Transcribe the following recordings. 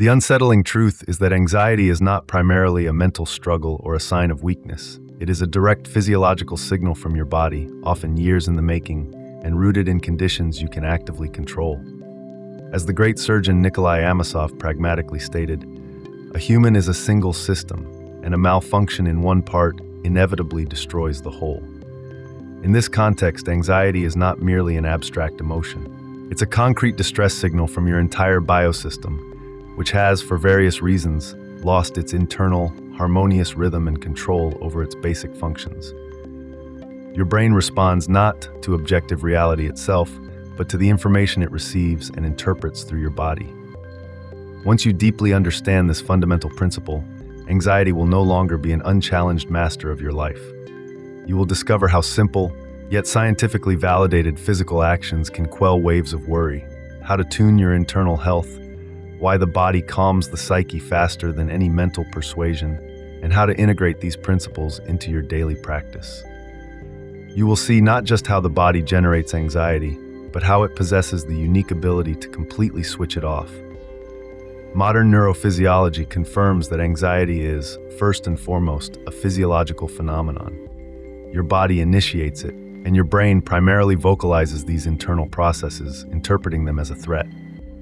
The unsettling truth is that anxiety is not primarily a mental struggle or a sign of weakness. It is a direct physiological signal from your body, often years in the making, and rooted in conditions you can actively control. As the great surgeon Nikolai Amosov pragmatically stated, a human is a single system, and a malfunction in one part inevitably destroys the whole. In this context, anxiety is not merely an abstract emotion. It's a concrete distress signal from your entire biosystem, which has, for various reasons, lost its internal, harmonious rhythm and control over its basic functions. Your brain responds not to objective reality itself, but to the information it receives and interprets through your body. Once you deeply understand this fundamental principle, anxiety will no longer be an unchallenged master of your life. You will discover how simple, yet scientifically validated physical actions can quell waves of worry, how to tune your internal health, why the body calms the psyche faster than any mental persuasion, and how to integrate these principles into your daily practice. You will see not just how the body generates anxiety, but how it possesses the unique ability to completely switch it off. Modern neurophysiology confirms that anxiety is, first and foremost, a physiological phenomenon. Your body initiates it, and your brain primarily vocalizes these internal processes, interpreting them as a threat.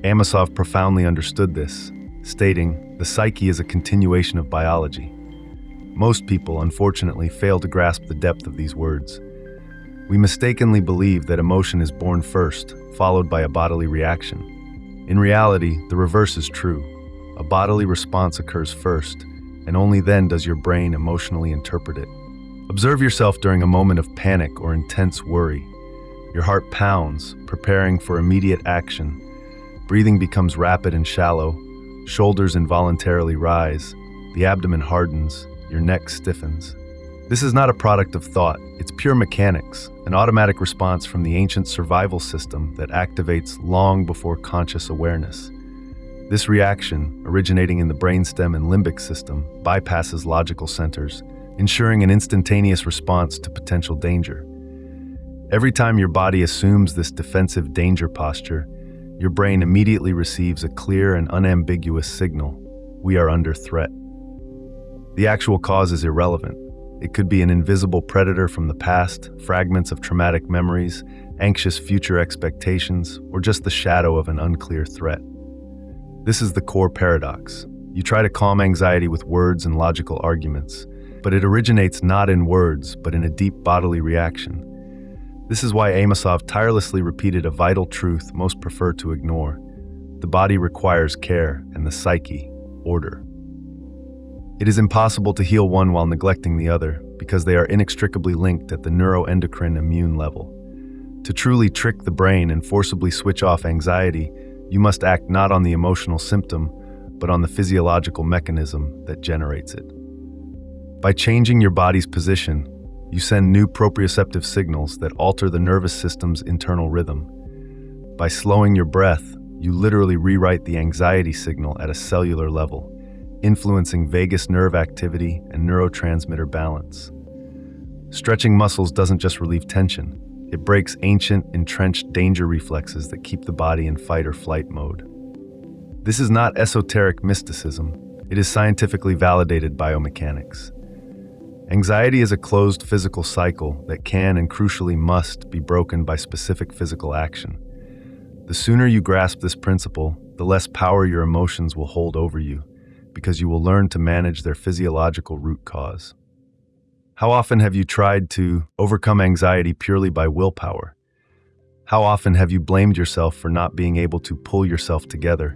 Amosov profoundly understood this, stating, "The psyche is a continuation of biology." Most people, unfortunately, fail to grasp the depth of these words. We mistakenly believe that emotion is born first, followed by a bodily reaction. In reality, the reverse is true. A bodily response occurs first, and only then does your brain emotionally interpret it. Observe yourself during a moment of panic or intense worry. Your heart pounds, preparing for immediate action. Breathing becomes rapid and shallow. Shoulders involuntarily rise. The abdomen hardens. Your neck stiffens. This is not a product of thought. It's pure mechanics, an automatic response from the ancient survival system that activates long before conscious awareness. This reaction, originating in the brainstem and limbic system, bypasses logical centers, ensuring an instantaneous response to potential danger. Every time your body assumes this defensive danger posture, your brain immediately receives a clear and unambiguous signal: we are under threat. The actual cause is irrelevant. It could be an invisible predator from the past, fragments of traumatic memories, anxious future expectations, or just the shadow of an unclear threat. This is the core paradox. You try to calm anxiety with words and logical arguments, but it originates not in words, but in a deep bodily reaction. This is why Amosov tirelessly repeated a vital truth most prefer to ignore. The body requires care, and the psyche, order. It is impossible to heal one while neglecting the other, because they are inextricably linked at the neuroendocrine immune level. To truly trick the brain and forcibly switch off anxiety, you must act not on the emotional symptom, but on the physiological mechanism that generates it. By changing your body's position, you send new proprioceptive signals that alter the nervous system's internal rhythm. By slowing your breath, you literally rewrite the anxiety signal at a cellular level, influencing vagus nerve activity and neurotransmitter balance. Stretching muscles doesn't just relieve tension, it breaks ancient, entrenched danger reflexes that keep the body in fight or flight mode. This is not esoteric mysticism, it is scientifically validated biomechanics. Anxiety is a closed physical cycle that can and crucially must be broken by specific physical action. The sooner you grasp this principle, the less power your emotions will hold over you, because you will learn to manage their physiological root cause. How often have you tried to overcome anxiety purely by willpower? How often have you blamed yourself for not being able to pull yourself together,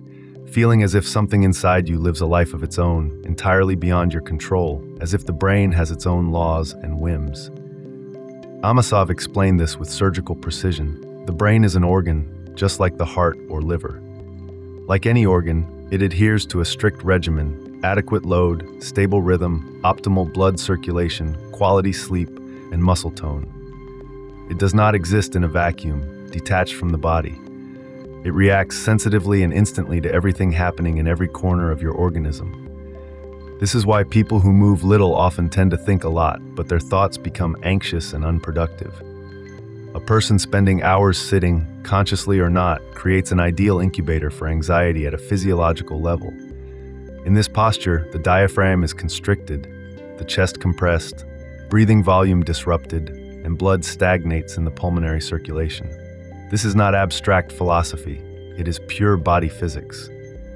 feeling as if something inside you lives a life of its own, entirely beyond your control, as if the brain has its own laws and whims? Amosov explained this with surgical precision. The brain is an organ, just like the heart or liver. Like any organ, it adheres to a strict regimen: adequate load, stable rhythm, optimal blood circulation, quality sleep, and muscle tone. It does not exist in a vacuum, detached from the body. It reacts sensitively and instantly to everything happening in every corner of your organism. This is why people who move little often tend to think a lot, but their thoughts become anxious and unproductive. A person spending hours sitting, consciously or not, creates an ideal incubator for anxiety at a physiological level. In this posture, the diaphragm is constricted, the chest compressed, breathing volume disrupted, and blood stagnates in the pulmonary circulation. This is not abstract philosophy, it is pure body physics.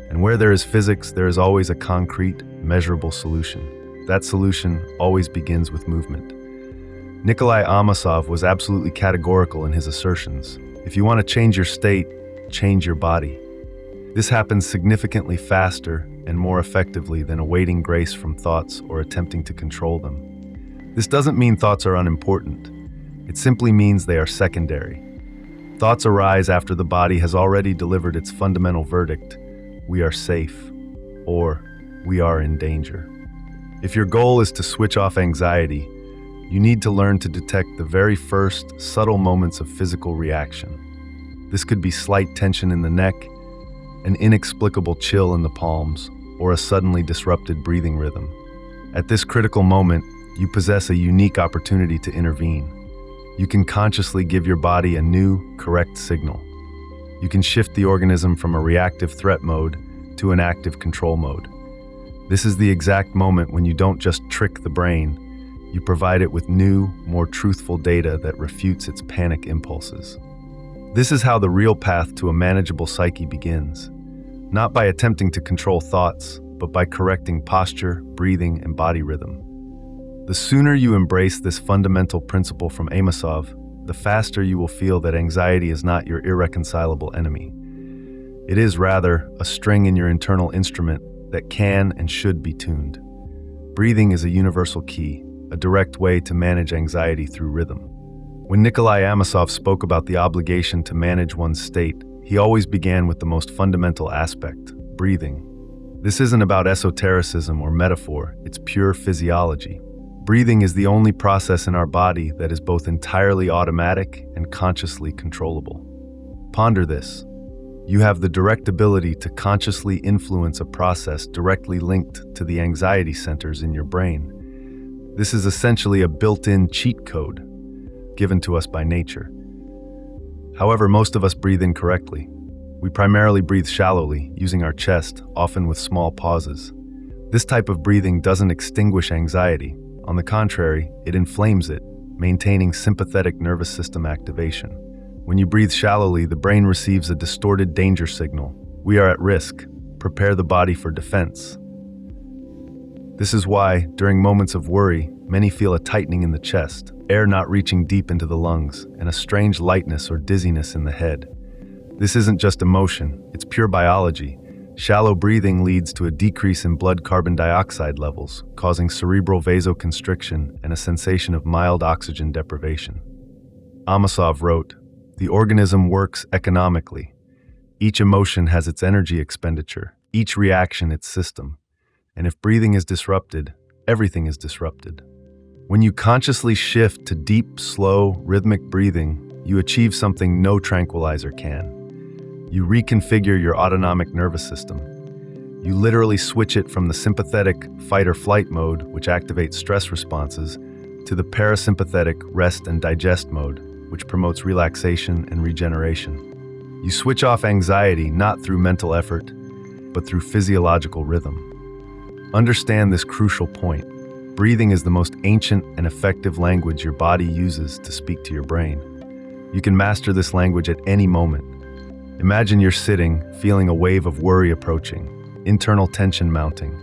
And where there is physics, there is always a concrete, measurable solution. That solution always begins with movement. Nikolai Amosov was absolutely categorical in his assertions. If you want to change your state, change your body. This happens significantly faster and more effectively than awaiting grace from thoughts or attempting to control them. This doesn't mean thoughts are unimportant. It simply means they are secondary. Thoughts arise after the body has already delivered its fundamental verdict: we are safe, or we are in danger. If your goal is to switch off anxiety, you need to learn to detect the very first, subtle moments of physical reaction. This could be slight tension in the neck, an inexplicable chill in the palms, or a suddenly disrupted breathing rhythm. At this critical moment, you possess a unique opportunity to intervene. You can consciously give your body a new, correct signal. You can shift the organism from a reactive threat mode to an active control mode. This is the exact moment when you don't just trick the brain, you provide it with new, more truthful data that refutes its panic impulses. This is how the real path to a manageable psyche begins. Not by attempting to control thoughts, but by correcting posture, breathing, and body rhythm. The sooner you embrace this fundamental principle from Amosov, the faster you will feel that anxiety is not your irreconcilable enemy. It is, rather, a string in your internal instrument that can and should be tuned. Breathing is a universal key, a direct way to manage anxiety through rhythm. When Nikolai Amosov spoke about the obligation to manage one's state, he always began with the most fundamental aspect: breathing. This isn't about esotericism or metaphor, it's pure physiology. Breathing is the only process in our body that is both entirely automatic and consciously controllable. Ponder this. You have the direct ability to consciously influence a process directly linked to the anxiety centers in your brain. This is essentially a built-in cheat code given to us by nature. However, most of us breathe incorrectly. We primarily breathe shallowly, using our chest, often with small pauses. This type of breathing doesn't extinguish anxiety. On the contrary, it inflames it, maintaining sympathetic nervous system activation. When you breathe shallowly, the brain receives a distorted danger signal. We are at risk. Prepare the body for defense. This is why, during moments of worry, many feel a tightening in the chest, air not reaching deep into the lungs, and a strange lightness or dizziness in the head. This isn't just emotion, it's pure biology. Shallow breathing leads to a decrease in blood carbon dioxide levels, causing cerebral vasoconstriction and a sensation of mild oxygen deprivation. Amosov wrote, "The organism works economically. Each emotion has its energy expenditure, each reaction its system. And if breathing is disrupted, everything is disrupted." When you consciously shift to deep, slow, rhythmic breathing, you achieve something no tranquilizer can. You reconfigure your autonomic nervous system. You literally switch it from the sympathetic fight-or-flight mode, which activates stress responses, to the parasympathetic rest and digest mode, which promotes relaxation and regeneration. You switch off anxiety not through mental effort, but through physiological rhythm. Understand this crucial point. Breathing is the most ancient and effective language your body uses to speak to your brain. You can master this language at any moment. Imagine you're sitting, feeling a wave of worry approaching, internal tension mounting.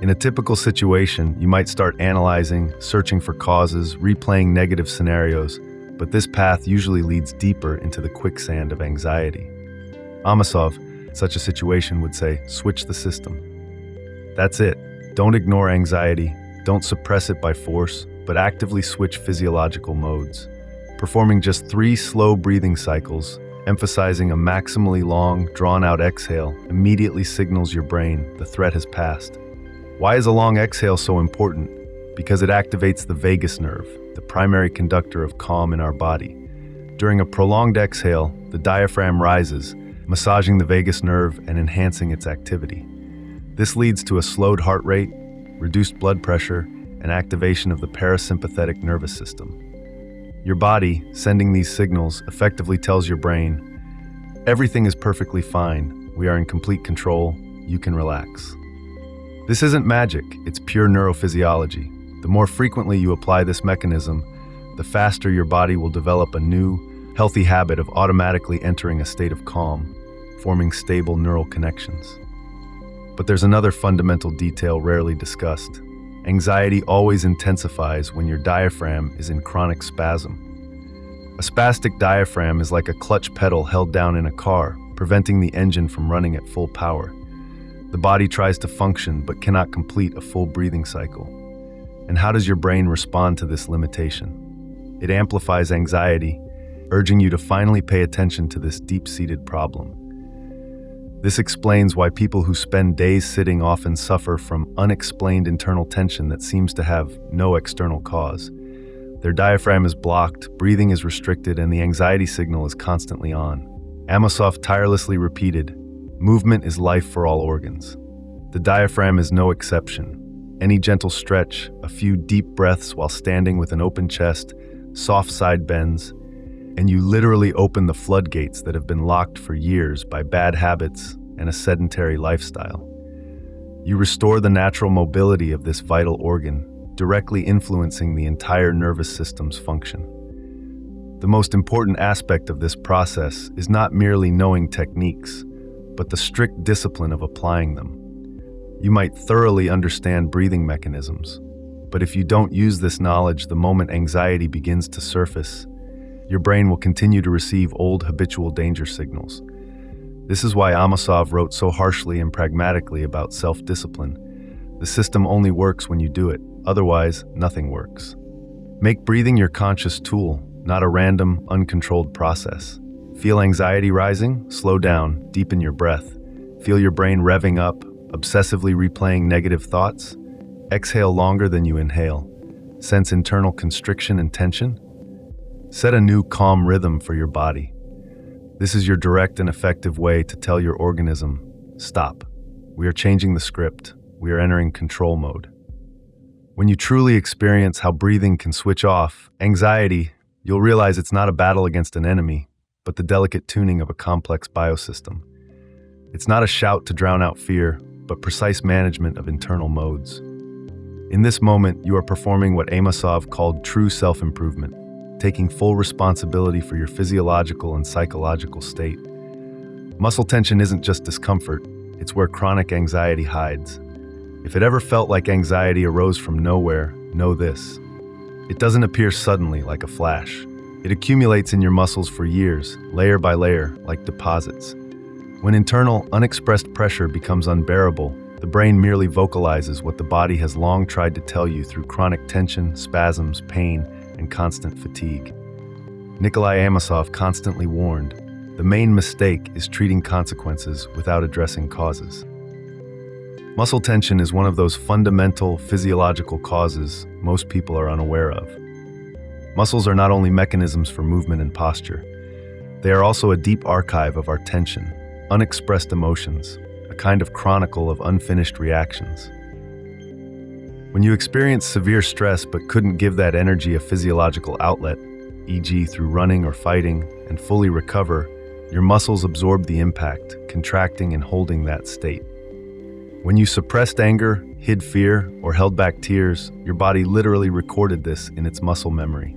In a typical situation, you might start analyzing, searching for causes, replaying negative scenarios, but this path usually leads deeper into the quicksand of anxiety. Amosov, in such a situation, would say, switch the system. That's it. Don't ignore anxiety, don't suppress it by force, but actively switch physiological modes. Performing just 3 slow breathing cycles, emphasizing a maximally long, drawn-out exhale, immediately signals your brain the threat has passed. Why is a long exhale so important? Because it activates the vagus nerve, the primary conductor of calm in our body. During a prolonged exhale, the diaphragm rises, massaging the vagus nerve and enhancing its activity. This leads to a slowed heart rate, reduced blood pressure, and activation of the parasympathetic nervous system. Your body, sending these signals, effectively tells your brain, everything is perfectly fine, we are in complete control, you can relax. This isn't magic, it's pure neurophysiology. The more frequently you apply this mechanism, the faster your body will develop a new, healthy habit of automatically entering a state of calm, forming stable neural connections. But there's another fundamental detail rarely discussed. Anxiety always intensifies when your diaphragm is in chronic spasm. A spastic diaphragm is like a clutch pedal held down in a car, preventing the engine from running at full power. The body tries to function but cannot complete a full breathing cycle. And how does your brain respond to this limitation? It amplifies anxiety, urging you to finally pay attention to this deep-seated problem. This explains why people who spend days sitting often suffer from unexplained internal tension that seems to have no external cause. Their diaphragm is blocked, breathing is restricted, and the anxiety signal is constantly on. Amosov tirelessly repeated, "Movement is life for all organs." The diaphragm is no exception. Any gentle stretch, a few deep breaths while standing with an open chest, soft side bends, and you literally open the floodgates that have been locked for years by bad habits and a sedentary lifestyle. You restore the natural mobility of this vital organ, directly influencing the entire nervous system's function. The most important aspect of this process is not merely knowing techniques, but the strict discipline of applying them. You might thoroughly understand breathing mechanisms, but if you don't use this knowledge the moment anxiety begins to surface, your brain will continue to receive old habitual danger signals. This is why Amosov wrote so harshly and pragmatically about self-discipline. The system only works when you do it, otherwise, nothing works. Make breathing your conscious tool, not a random, uncontrolled process. Feel anxiety rising? Slow down, deepen your breath. Feel your brain revving up, obsessively replaying negative thoughts? Exhale longer than you inhale. Sense internal constriction and tension? Set a new calm rhythm for your body. This is your direct and effective way to tell your organism, stop. We are changing the script. We are entering control mode. When you truly experience how breathing can switch off anxiety, you'll realize it's not a battle against an enemy, but the delicate tuning of a complex biosystem. It's not a shout to drown out fear, but precise management of internal modes. In this moment, you are performing what Amosov called true self-improvement, taking full responsibility for your physiological and psychological state. Muscle tension isn't just discomfort, it's where chronic anxiety hides. If it ever felt like anxiety arose from nowhere, know this. It doesn't appear suddenly like a flash. It accumulates in your muscles for years, layer by layer, like deposits. When internal, unexpressed pressure becomes unbearable, the brain merely vocalizes what the body has long tried to tell you through chronic tension, spasms, pain, and constant fatigue. Nikolai Amosov constantly warned, the main mistake is treating consequences without addressing causes. Muscle tension is one of those fundamental physiological causes most people are unaware of. Muscles are not only mechanisms for movement and posture, they are also a deep archive of our tension, unexpressed emotions, a kind of chronicle of unfinished reactions. When you experience severe stress but couldn't give that energy a physiological outlet, e.g. through running or fighting, and fully recover, your muscles absorb the impact, contracting and holding that state. When you suppressed anger, hid fear, or held back tears, your body literally recorded this in its muscle memory.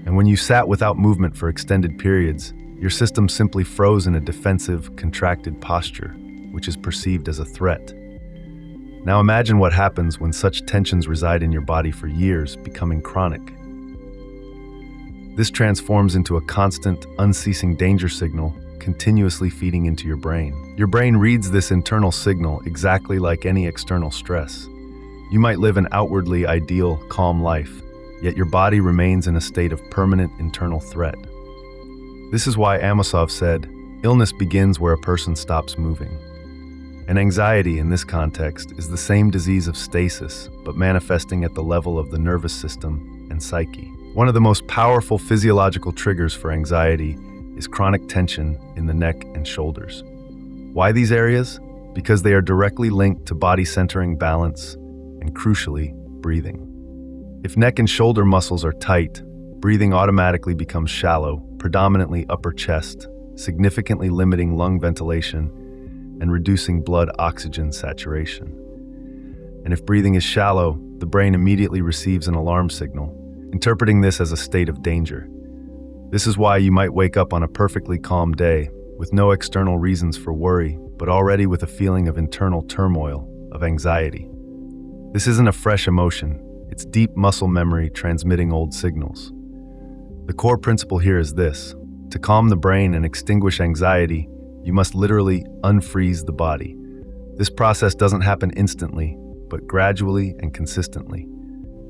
And when you sat without movement for extended periods, your system simply froze in a defensive, contracted posture, which is perceived as a threat. Now imagine what happens when such tensions reside in your body for years, becoming chronic. This transforms into a constant, unceasing danger signal, continuously feeding into your brain. Your brain reads this internal signal exactly like any external stress. You might live an outwardly ideal, calm life, yet your body remains in a state of permanent internal threat. This is why Amosov said, illness begins where a person stops moving. And anxiety, in this context, is the same disease of stasis, but manifesting at the level of the nervous system and psyche. One of the most powerful physiological triggers for anxiety is chronic tension in the neck and shoulders. Why these areas? Because they are directly linked to body-centering balance and, crucially, breathing. If neck and shoulder muscles are tight, breathing automatically becomes shallow, predominantly upper chest, significantly limiting lung ventilation and reducing blood oxygen saturation. And if breathing is shallow, the brain immediately receives an alarm signal, interpreting this as a state of danger. This is why you might wake up on a perfectly calm day, with no external reasons for worry, but already with a feeling of internal turmoil, of anxiety. This isn't a fresh emotion, it's deep muscle memory transmitting old signals. The core principle here is this: to calm the brain and extinguish anxiety, you must literally unfreeze the body. This process doesn't happen instantly, but gradually and consistently.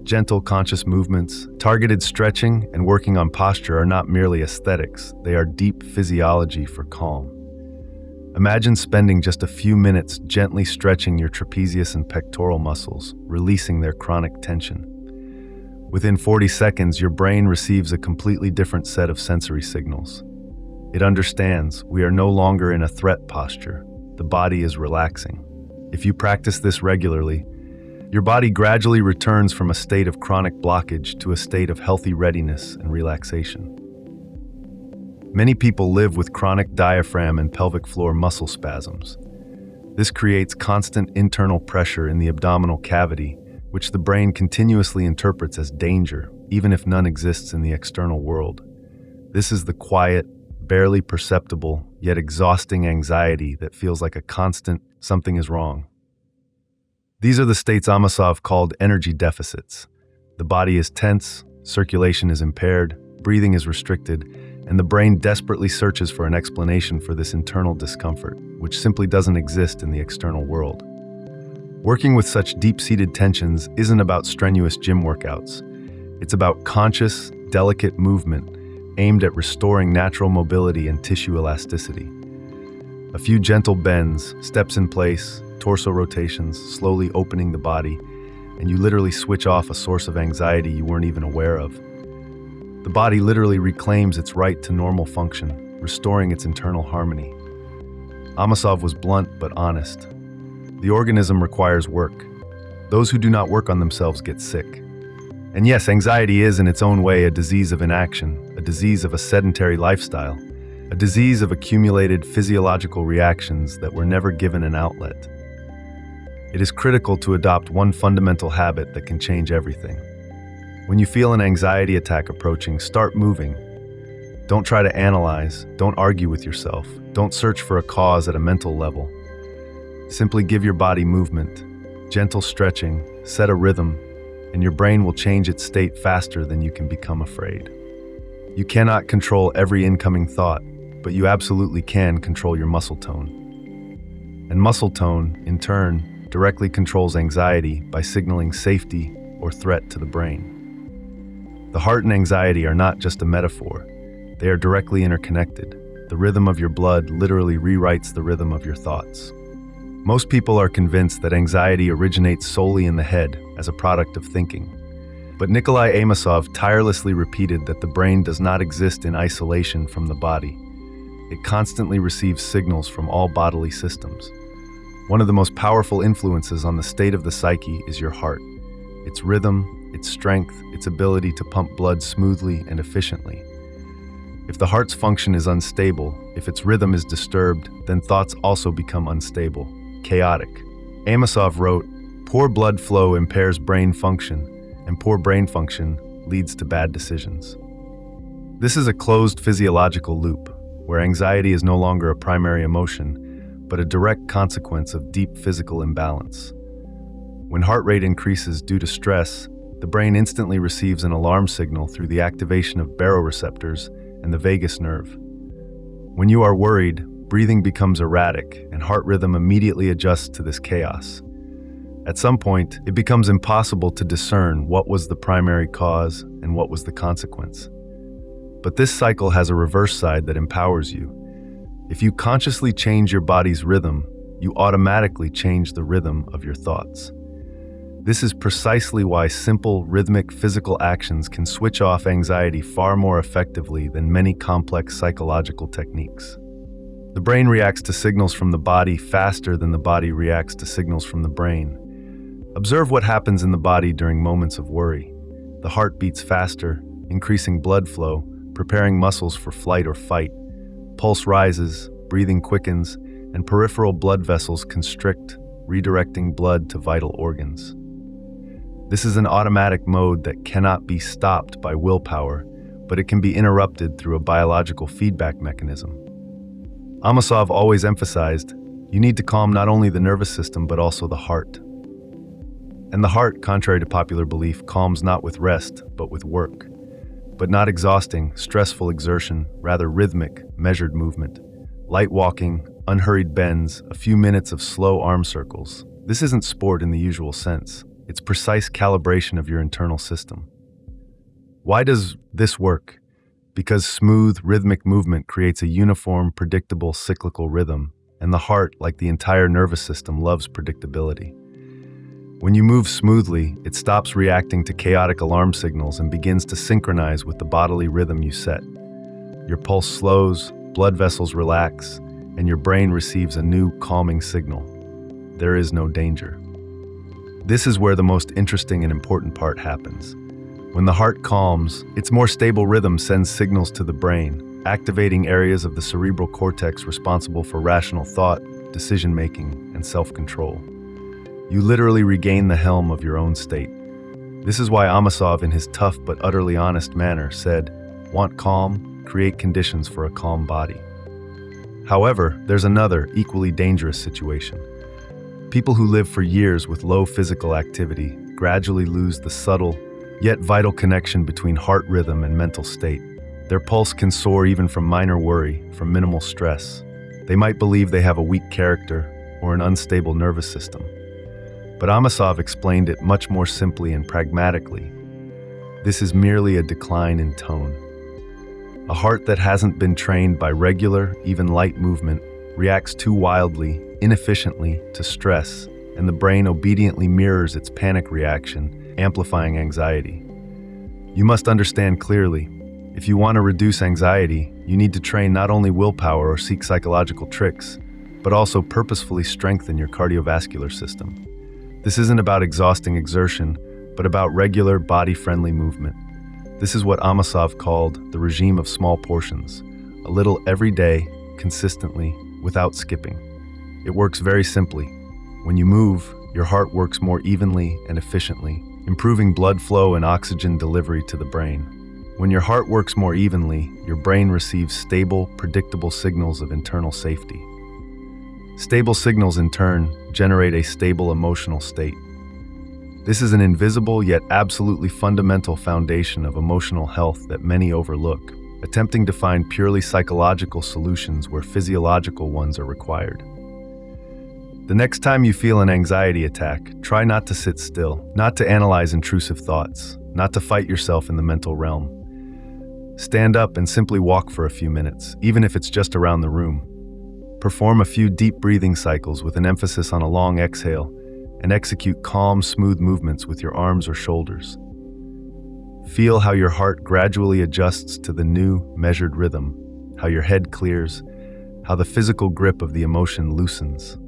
Gentle, conscious movements, targeted stretching, and working on posture are not merely aesthetics, they are deep physiology for calm. Imagine spending just a few minutes gently stretching your trapezius and pectoral muscles, releasing their chronic tension. Within 40 seconds, your brain receives a completely different set of sensory signals. It understands we are no longer in a threat posture. The body is relaxing. If you practice this regularly, your body gradually returns from a state of chronic blockage to a state of healthy readiness and relaxation. Many people live with chronic diaphragm and pelvic floor muscle spasms. This creates constant internal pressure in the abdominal cavity, which the brain continuously interprets as danger, even if none exists in the external world. This is the quiet, barely perceptible, yet exhausting anxiety that feels like a constant something is wrong. These are the states Amosov called energy deficits. The body is tense, circulation is impaired, breathing is restricted, and the brain desperately searches for an explanation for this internal discomfort, which simply doesn't exist in the external world. Working with such deep-seated tensions isn't about strenuous gym workouts. It's about conscious, delicate movement aimed at restoring natural mobility and tissue elasticity. A few gentle bends, steps in place, torso rotations, slowly opening the body, and you literally switch off a source of anxiety you weren't even aware of. The body literally reclaims its right to normal function, restoring its internal harmony. Amosov was blunt but honest. The organism requires work. Those who do not work on themselves get sick. And yes, anxiety is in its own way a disease of inaction, a disease of a sedentary lifestyle, a disease of accumulated physiological reactions that were never given an outlet. It is critical to adopt one fundamental habit that can change everything. When you feel an anxiety attack approaching, start moving. Don't try to analyze, don't argue with yourself, don't search for a cause at a mental level. Simply give your body movement, gentle stretching, set a rhythm, and your brain will change its state faster than you can become afraid. You cannot control every incoming thought, but you absolutely can control your muscle tone. And muscle tone, in turn, directly controls anxiety by signaling safety or threat to the brain. The heart and anxiety are not just a metaphor. They are directly interconnected. The rhythm of your blood literally rewrites the rhythm of your thoughts. Most people are convinced that anxiety originates solely in the head as a product of thinking. But Nikolai Amosov tirelessly repeated that the brain does not exist in isolation from the body. It constantly receives signals from all bodily systems. One of the most powerful influences on the state of the psyche is your heart. Its rhythm, its strength, its ability to pump blood smoothly and efficiently. If the heart's function is unstable, if its rhythm is disturbed, then thoughts also become unstable, chaotic. Amosov wrote, "Poor blood flow impairs brain function, and poor brain function leads to bad decisions." This is a closed physiological loop, where anxiety is no longer a primary emotion, but a direct consequence of deep physical imbalance. When heart rate increases due to stress, the brain instantly receives an alarm signal through the activation of baroreceptors and the vagus nerve. When you are worried, breathing becomes erratic and heart rhythm immediately adjusts to this chaos. At some point, it becomes impossible to discern what was the primary cause and what was the consequence. But this cycle has a reverse side that empowers you. If you consciously change your body's rhythm, you automatically change the rhythm of your thoughts. This is precisely why simple, rhythmic physical actions can switch off anxiety far more effectively than many complex psychological techniques. The brain reacts to signals from the body faster than the body reacts to signals from the brain. Observe what happens in the body during moments of worry. The heart beats faster, increasing blood flow, preparing muscles for flight or fight. Pulse rises, breathing quickens, and peripheral blood vessels constrict, redirecting blood to vital organs. This is an automatic mode that cannot be stopped by willpower, but it can be interrupted through a biological feedback mechanism. Amosov always emphasized, you need to calm not only the nervous system but also the heart. And the heart, contrary to popular belief, calms not with rest, but with work. But not exhausting, stressful exertion, rather rhythmic, measured movement. Light walking, unhurried bends, a few minutes of slow arm circles. This isn't sport in the usual sense. It's precise calibration of your internal system. Why does this work? Because smooth, rhythmic movement creates a uniform, predictable, cyclical rhythm, and the heart, like the entire nervous system, loves predictability. When you move smoothly, it stops reacting to chaotic alarm signals and begins to synchronize with the bodily rhythm you set. Your pulse slows, blood vessels relax, and your brain receives a new calming signal. There is no danger. This is where the most interesting and important part happens. When the heart calms, its more stable rhythm sends signals to the brain, activating areas of the cerebral cortex responsible for rational thought, decision-making, and self-control. You literally regain the helm of your own state. This is why Amosov, in his tough but utterly honest manner, said, "Want calm? Create conditions for a calm body." However, there's another, equally dangerous situation. People who live for years with low physical activity gradually lose the subtle, yet vital connection between heart rhythm and mental state. Their pulse can soar even from minor worry, from minimal stress. They might believe they have a weak character or an unstable nervous system. But Amosov explained it much more simply and pragmatically. This is merely a decline in tone. A heart that hasn't been trained by regular, even light movement reacts too wildly, inefficiently to stress, and the brain obediently mirrors its panic reaction, amplifying anxiety. You must understand clearly, if you want to reduce anxiety, you need to train not only willpower or seek psychological tricks, but also purposefully strengthen your cardiovascular system. This isn't about exhausting exertion, but about regular, body-friendly movement. This is what Amosov called the regime of small portions, a little every day, consistently, without skipping. It works very simply. When you move, your heart works more evenly and efficiently, improving blood flow and oxygen delivery to the brain. When your heart works more evenly, your brain receives stable, predictable signals of internal safety. Stable signals, in turn, generate a stable emotional state. This is an invisible yet absolutely fundamental foundation of emotional health that many overlook, attempting to find purely psychological solutions where physiological ones are required. The next time you feel an anxiety attack, try not to sit still, not to analyze intrusive thoughts, not to fight yourself in the mental realm. Stand up and simply walk for a few minutes, even if it's just around the room. Perform a few deep breathing cycles with an emphasis on a long exhale, and execute calm, smooth movements with your arms or shoulders. Feel how your heart gradually adjusts to the new, measured rhythm, how your head clears, how the physical grip of the emotion loosens.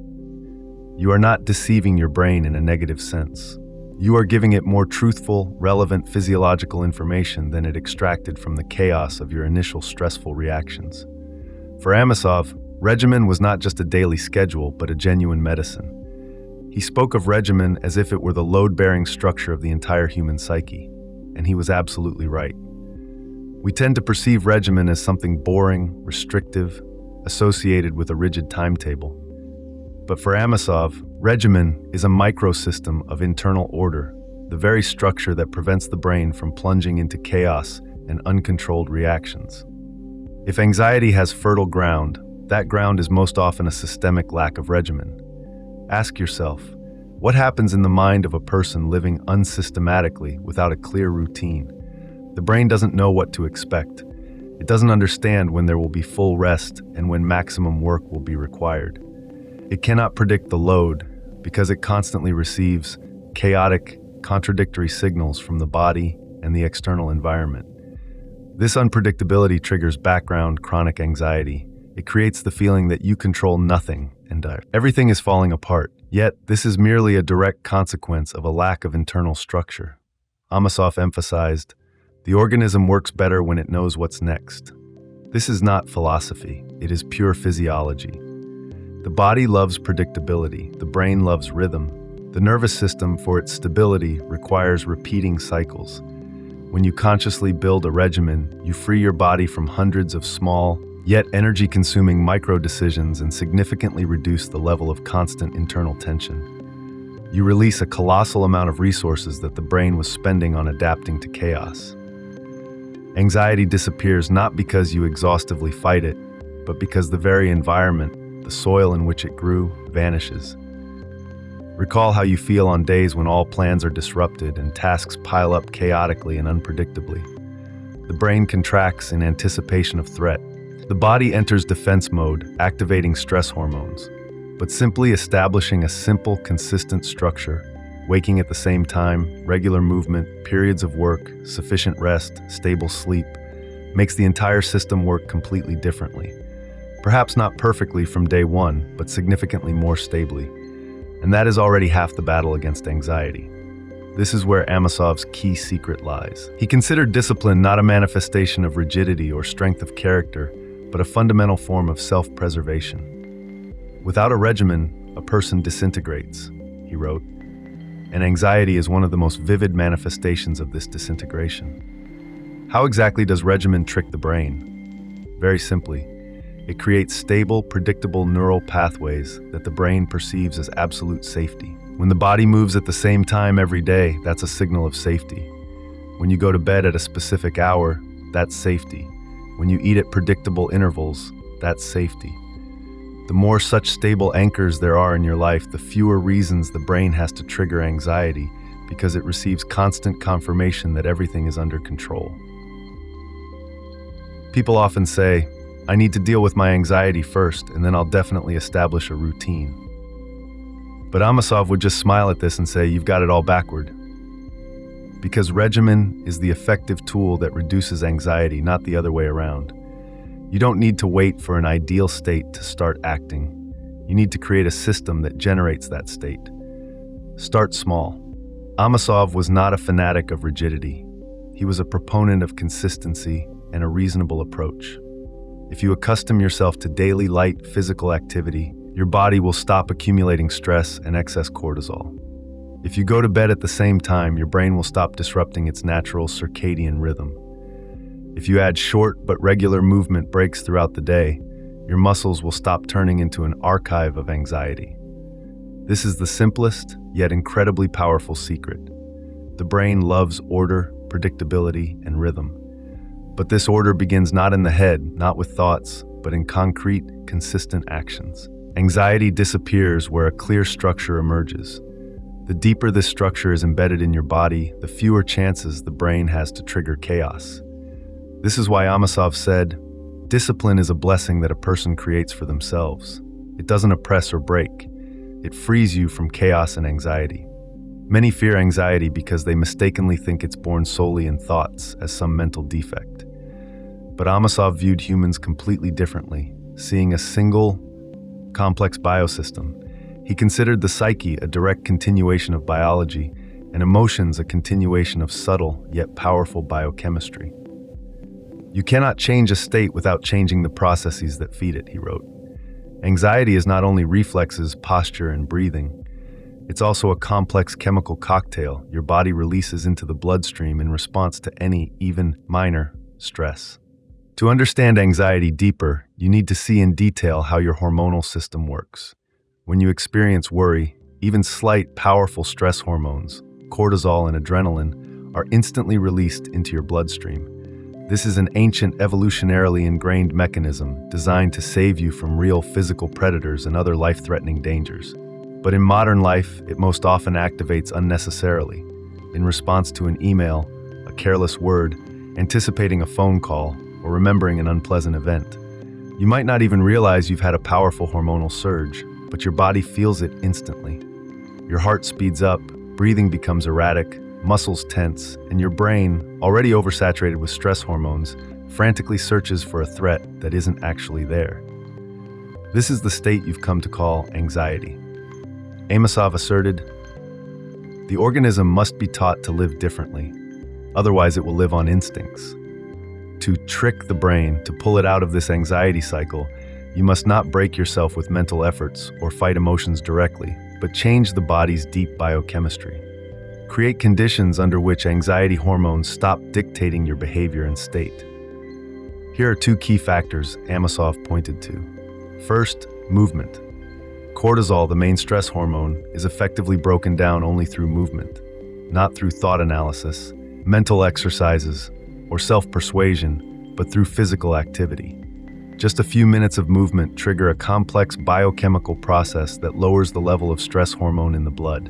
You are not deceiving your brain in a negative sense. You are giving it more truthful, relevant physiological information than it extracted from the chaos of your initial stressful reactions. For Amosov, regimen was not just a daily schedule, but a genuine medicine. He spoke of regimen as if it were the load-bearing structure of the entire human psyche, and he was absolutely right. We tend to perceive regimen as something boring, restrictive, associated with a rigid timetable. But for Amosov, regimen is a microsystem of internal order, the very structure that prevents the brain from plunging into chaos and uncontrolled reactions. If anxiety has fertile ground, that ground is most often a systemic lack of regimen. Ask yourself, what happens in the mind of a person living unsystematically without a clear routine? The brain doesn't know what to expect. It doesn't understand when there will be full rest and when maximum work will be required. It cannot predict the load because it constantly receives chaotic, contradictory signals from the body and the external environment. This unpredictability triggers background chronic anxiety. It creates the feeling that you control nothing and everything is falling apart. Yet, this is merely a direct consequence of a lack of internal structure. Amosov emphasized, the organism works better when it knows what's next. This is not philosophy, it is pure physiology. The body loves predictability, the brain loves rhythm. The nervous system, for its stability, requires repeating cycles. When you consciously build a regimen, you free your body from hundreds of small, yet energy-consuming micro-decisions and significantly reduce the level of constant internal tension. You release a colossal amount of resources that the brain was spending on adapting to chaos. Anxiety disappears not because you exhaustively fight it, but because the very environment, the soil in which it grew, vanishes. Recall how you feel on days when all plans are disrupted and tasks pile up chaotically and unpredictably. The brain contracts in anticipation of threat. The body enters defense mode, activating stress hormones. But simply establishing a simple, consistent structure, waking at the same time, regular movement, periods of work, sufficient rest, stable sleep, makes the entire system work completely differently. Perhaps not perfectly from day one, but significantly more stably. And that is already half the battle against anxiety. This is where Amosov's key secret lies. He considered discipline not a manifestation of rigidity or strength of character, but a fundamental form of self-preservation. Without a regimen, a person disintegrates, he wrote, and anxiety is one of the most vivid manifestations of this disintegration. How exactly does regimen trick the brain? Very simply, it creates stable, predictable neural pathways that the brain perceives as absolute safety. When the body moves at the same time every day, that's a signal of safety. When you go to bed at a specific hour, that's safety. When you eat at predictable intervals, that's safety. The more such stable anchors there are in your life, the fewer reasons the brain has to trigger anxiety because it receives constant confirmation that everything is under control. People often say, I need to deal with my anxiety first, and then I'll definitely establish a routine. But Amosov would just smile at this and say, you've got it all backward. Because regimen is the effective tool that reduces anxiety, not the other way around. You don't need to wait for an ideal state to start acting. You need to create a system that generates that state. Start small. Amosov was not a fanatic of rigidity. He was a proponent of consistency and a reasonable approach. If you accustom yourself to daily light physical activity, your body will stop accumulating stress and excess cortisol. If you go to bed at the same time, your brain will stop disrupting its natural circadian rhythm. If you add short but regular movement breaks throughout the day, your muscles will stop turning into an archive of anxiety. This is the simplest, yet incredibly powerful secret. The brain loves order, predictability, and rhythm. But this order begins not in the head, not with thoughts, but in concrete, consistent actions. Anxiety disappears where a clear structure emerges. The deeper this structure is embedded in your body, the fewer chances the brain has to trigger chaos. This is why Amosov said, discipline is a blessing that a person creates for themselves. It doesn't oppress or break. It frees you from chaos and anxiety. Many fear anxiety because they mistakenly think it's born solely in thoughts, as some mental defect. But Amosov viewed humans completely differently, seeing a single, complex biosystem. He considered the psyche a direct continuation of biology, and emotions a continuation of subtle yet powerful biochemistry. You cannot change a state without changing the processes that feed it, he wrote. Anxiety is not only reflexes, posture, and breathing. It's also a complex chemical cocktail your body releases into the bloodstream in response to any, even minor, stress. To understand anxiety deeper, you need to see in detail how your hormonal system works. When you experience worry, even slight, powerful stress hormones, cortisol and adrenaline, are instantly released into your bloodstream. This is an ancient, evolutionarily ingrained mechanism designed to save you from real physical predators and other life-threatening dangers. But in modern life, it most often activates unnecessarily, in response to an email, a careless word, anticipating a phone call, or remembering an unpleasant event. You might not even realize you've had a powerful hormonal surge, but your body feels it instantly. Your heart speeds up, breathing becomes erratic, muscles tense, and your brain, already oversaturated with stress hormones, frantically searches for a threat that isn't actually there. This is the state you've come to call anxiety. Amosov asserted, the organism must be taught to live differently, otherwise it will live on instincts. To trick the brain, to pull it out of this anxiety cycle, You must not break yourself with mental efforts or fight emotions directly, but change the body's deep biochemistry. Create conditions under which anxiety hormones stop dictating your behavior and state. Here are two key factors Amosov pointed to. First, movement. Cortisol, the main stress hormone, is effectively broken down only through movement, not through thought analysis, mental exercises, or self-persuasion, but through physical activity. Just a few minutes of movement trigger a complex biochemical process that lowers the level of stress hormone in the blood.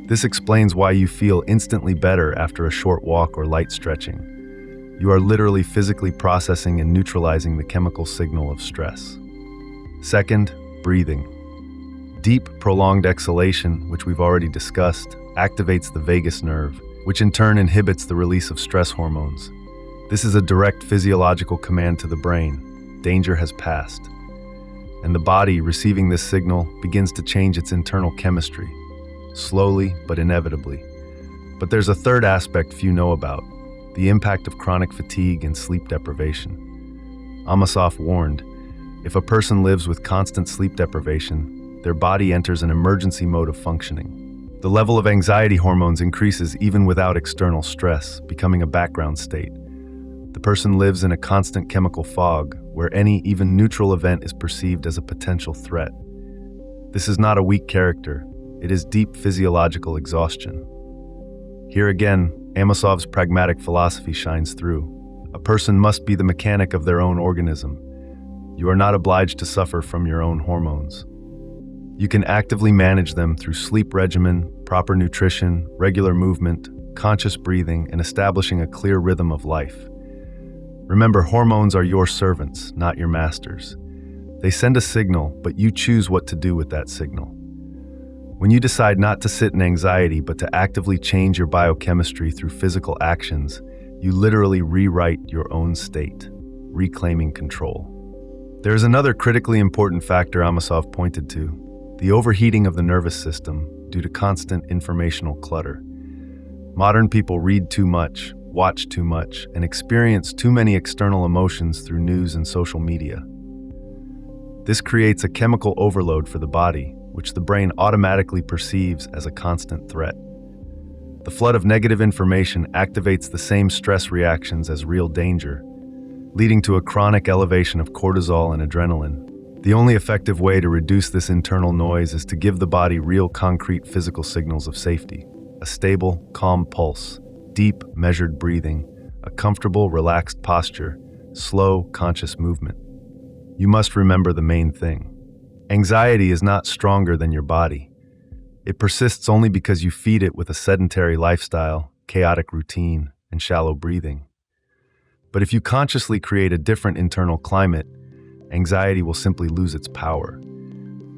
This explains why you feel instantly better after a short walk or light stretching. You are literally physically processing and neutralizing the chemical signal of stress. Second, breathing. Deep, prolonged exhalation, which we've already discussed, activates the vagus nerve, which in turn inhibits the release of stress hormones. This is a direct physiological command to the brain: danger has passed. And the body, receiving this signal, begins to change its internal chemistry, slowly but inevitably. But there's a third aspect few know about: the impact of chronic fatigue and sleep deprivation. Amosov warned, if a person lives with constant sleep deprivation, their body enters an emergency mode of functioning. The level of anxiety hormones increases even without external stress, becoming a background state. The person lives in a constant chemical fog, where any, even neutral event is perceived as a potential threat. This is not a weak character, it is deep physiological exhaustion. Here again, Amosov's pragmatic philosophy shines through. A person must be the mechanic of their own organism. You are not obliged to suffer from your own hormones. You can actively manage them through sleep regimen, proper nutrition, regular movement, conscious breathing, and establishing a clear rhythm of life. Remember, hormones are your servants, not your masters. They send a signal, but you choose what to do with that signal. When you decide not to sit in anxiety, but to actively change your biochemistry through physical actions, you literally rewrite your own state, reclaiming control. There is another critically important factor Amosov pointed to: the overheating of the nervous system due to constant informational clutter. Modern people read too much, watch too much, and experience too many external emotions through news and social media. This creates a chemical overload for the body, which the brain automatically perceives as a constant threat. The flood of negative information activates the same stress reactions as real danger, leading to a chronic elevation of cortisol and adrenaline. The only effective way to reduce this internal noise is to give the body real concrete physical signals of safety: a stable, calm pulse, deep, measured breathing, a comfortable, relaxed posture, slow, conscious movement. You must remember the main thing. Anxiety is not stronger than your body. It persists only because you feed it with a sedentary lifestyle, chaotic routine, and shallow breathing. But if you consciously create a different internal climate, anxiety will simply lose its power.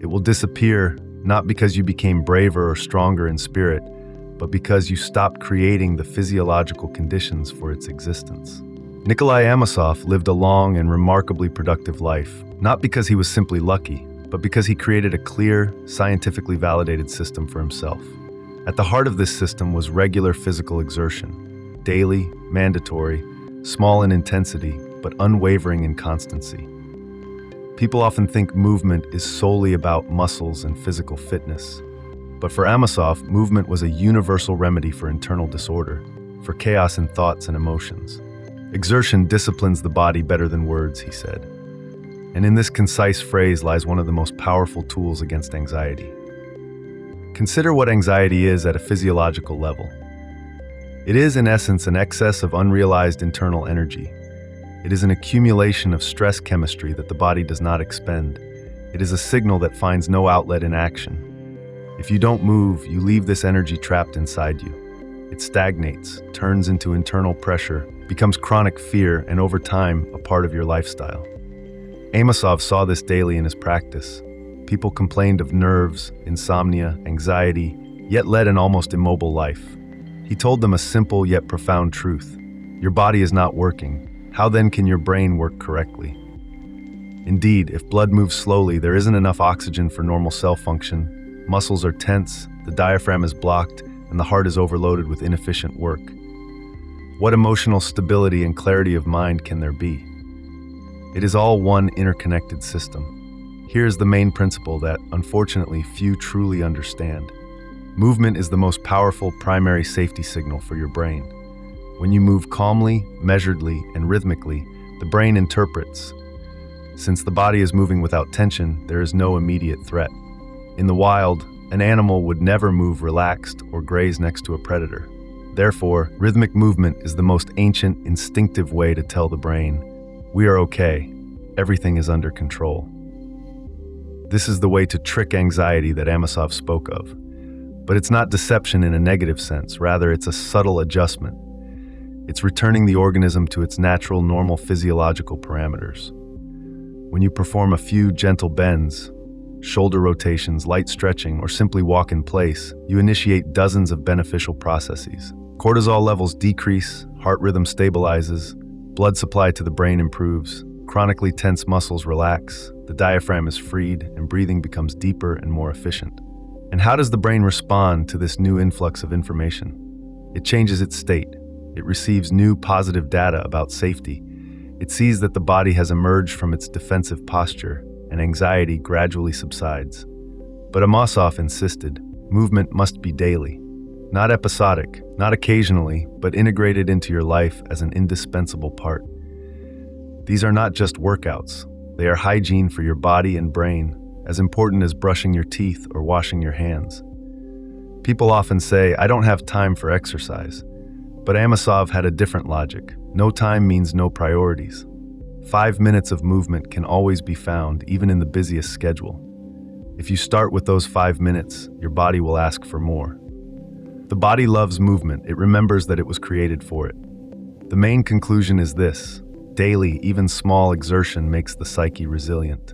It will disappear, not because you became braver or stronger in spirit, but because you stopped creating the physiological conditions for its existence. Nikolai Amosov lived a long and remarkably productive life, not because he was simply lucky, but because he created a clear, scientifically validated system for himself. At the heart of this system was regular physical exertion, daily, mandatory, small in intensity, but unwavering in constancy. People often think movement is solely about muscles and physical fitness. But for Amosov, movement was a universal remedy for internal disorder, for chaos in thoughts and emotions. Exertion disciplines the body better than words, he said. And in this concise phrase lies one of the most powerful tools against anxiety. Consider what anxiety is at a physiological level. It is, in essence, an excess of unrealized internal energy. It is an accumulation of stress chemistry that the body does not expend. It is a signal that finds no outlet in action. If you don't move, you leave this energy trapped inside you. It stagnates, turns into internal pressure, becomes chronic fear, and over time, a part of your lifestyle. Amosov saw this daily in his practice. People complained of nerves, insomnia, anxiety, yet led an almost immobile life. He told them a simple yet profound truth: your body is not working. How then can your brain work correctly? Indeed, if blood moves slowly, there isn't enough oxygen for normal cell function. Muscles are tense, the diaphragm is blocked, and the heart is overloaded with inefficient work. What emotional stability and clarity of mind can there be? It is all one interconnected system. Here's the main principle that, unfortunately, few truly understand. Movement is the most powerful primary safety signal for your brain. When you move calmly, measuredly, and rhythmically, the brain interprets. Since the body is moving without tension, there is no immediate threat. In the wild, an animal would never move relaxed or graze next to a predator. Therefore, rhythmic movement is the most ancient, instinctive way to tell the brain, we are okay, everything is under control. This is the way to trick anxiety that Amosov spoke of. But it's not deception in a negative sense, rather it's a subtle adjustment. It's returning the organism to its natural, normal physiological parameters. When you perform a few gentle bends, shoulder rotations, light stretching, or simply walk in place, you initiate dozens of beneficial processes. Cortisol levels decrease, heart rhythm stabilizes, blood supply to the brain improves, chronically tense muscles relax, the diaphragm is freed, and breathing becomes deeper and more efficient. And how does the brain respond to this new influx of information? It changes its state. It receives new positive data about safety. It sees that the body has emerged from its defensive posture, and anxiety gradually subsides. But Amosov insisted, movement must be daily. Not episodic, not occasionally, but integrated into your life as an indispensable part. These are not just workouts. They are hygiene for your body and brain, as important as brushing your teeth or washing your hands. People often say, I don't have time for exercise. But Amosov had a different logic. No time means no priorities. 5 minutes of movement can always be found, even in the busiest schedule. If you start with those 5 minutes, your body will ask for more. The body loves movement. It remembers that it was created for it. The main conclusion is this: daily, even small exertion makes the psyche resilient.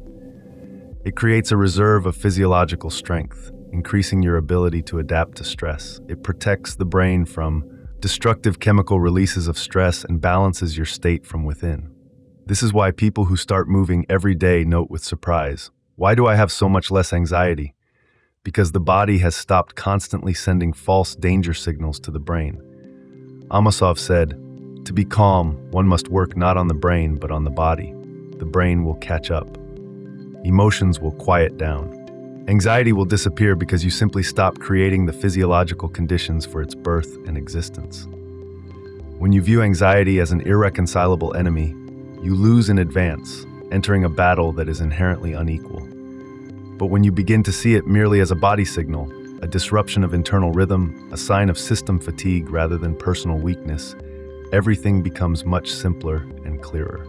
It creates a reserve of physiological strength, increasing your ability to adapt to stress. It protects the brain from destructive chemical releases of stress and balances your state from within. This is why people who start moving every day note with surprise, why do I have so much less anxiety? Because the body has stopped constantly sending false danger signals to the brain. Amosov said, to be calm, one must work not on the brain but on the body. The brain will catch up. Emotions will quiet down. Anxiety will disappear because you simply stop creating the physiological conditions for its birth and existence. When you view anxiety as an irreconcilable enemy, you lose in advance, entering a battle that is inherently unequal. But when you begin to see it merely as a body signal, a disruption of internal rhythm, a sign of system fatigue rather than personal weakness, everything becomes much simpler and clearer.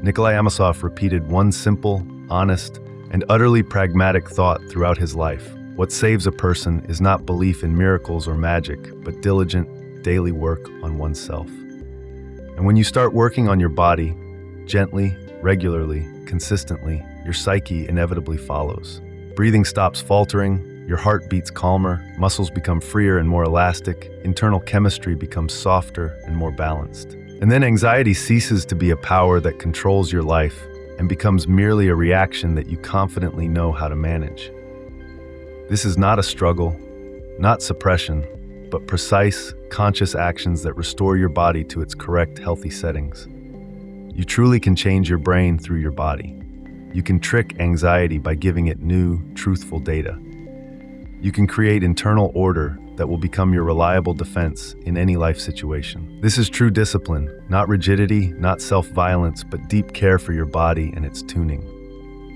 Nikolai Amosov repeated one simple, honest, and utterly pragmatic thought throughout his life. What saves a person is not belief in miracles or magic, but diligent, daily work on oneself. And when you start working on your body, gently, regularly, consistently, your psyche inevitably follows. Breathing stops faltering, your heart beats calmer, muscles become freer and more elastic, internal chemistry becomes softer and more balanced. And then anxiety ceases to be a power that controls your life and becomes merely a reaction that you confidently know how to manage. This is not a struggle, not suppression, but precise, conscious actions that restore your body to its correct, healthy settings. You truly can change your brain through your body. You can trick anxiety by giving it new, truthful data. You can create internal order that will become your reliable defense in any life situation. This is true discipline, not rigidity, not self-violence, but deep care for your body and its tuning.